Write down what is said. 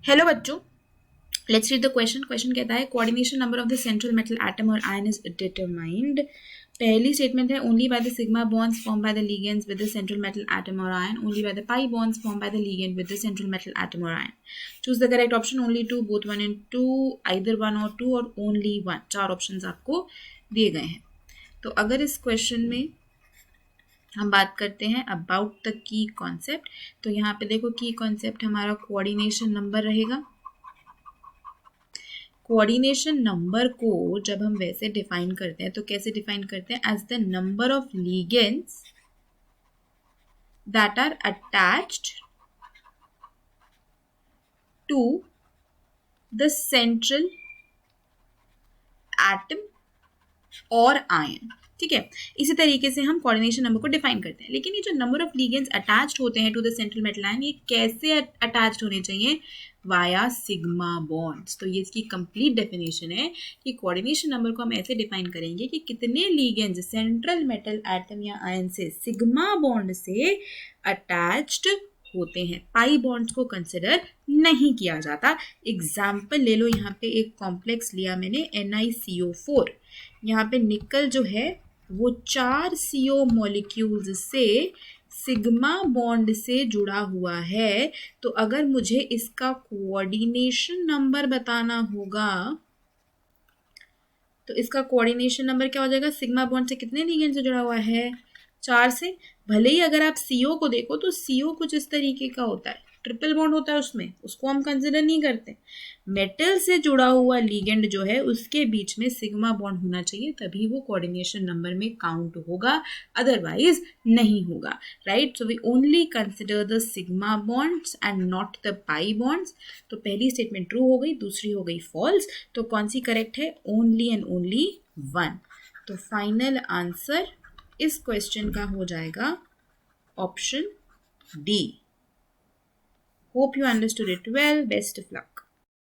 Hello बच्चों, let's read the question. Question कहता है coordination number of the central metal atom और ion is determined. पहली statement है only by the sigma bonds form by the ligands with the central metal atom और ion, only by the pi bonds form by the ligand with the central metal atom और ion. Choose the correct option, only two, both 1 and 2, either 1 और 2 और only 1। 4 options आपको दिए गए हैं। तो अगर इस क्वेश्चन में हम बात करते हैं अबाउट द की कॉन्सेप्ट, तो यहाँ पे देखो की कॉन्सेप्ट हमारा कोऑर्डिनेशन नंबर रहेगा। कोऑर्डिनेशन नंबर को जब हम वैसे डिफाइन करते हैं तो कैसे डिफाइन करते हैं? As the number of ligands that are attached to the central atom और आयन। ठीक है, इसी तरीके से हम कोऑर्डिनेशन नंबर को डिफाइन करते हैं। लेकिन ये जो नंबर ऑफ लिगेंड्स अटैच्ड होते हैं to the central metal ion, ये कैसे अटैच्ड होने चाहिए? Via sigma bonds. तो ये इसकी कंप्लीट डेफिनेशन है कि कोऑर्डिनेशन नंबर को हम ऐसे डिफाइन करेंगे कि कितने लिगेंड्स सेंट्रल मेटल एटम या आयन से सिग्मा बॉन्ड से अटैच्ड होते हैं। पाई बॉन्ड्स को कंसिडर नहीं किया जाता। एग्जाम्पल ले लो, यहाँ पे एक कॉम्प्लेक्स लिया मैंने NiCO4। यहाँ पे निकल जो है वो 4 CO मॉलिक्यूल्स से सिग्मा बॉन्ड से जुड़ा हुआ है। तो अगर मुझे इसका कोऑर्डिनेशन नंबर बताना होगा तो इसका कोऑर्डिनेशन नंबर क्या हो जाएगा? सिग्मा बॉन्ड से कितने लिगेंड से जुड़ा हुआ है? 4 से। भले ही अगर आप CO को देखो तो CO कुछ इस तरीके का होता है, ट्रिपल बॉन्ड होता है उसमें, उसको हम कंसिडर नहीं करते। मेटल से जुड़ा हुआ लिगेंड जो है उसके बीच में सिग्मा बॉन्ड होना चाहिए, तभी वो कोऑर्डिनेशन नंबर में काउंट होगा, अदरवाइज नहीं होगा। Right, so we only consider the sigma bonds and not the pi bonds. तो पहली स्टेटमेंट ट्रू हो गई, दूसरी हो गई फॉल्स। तो कौन सी करेक्ट है? Only and only 1। तो फाइनल आंसर इस क्वेश्चन का हो जाएगा option D. Hope you understood it well. Best of luck.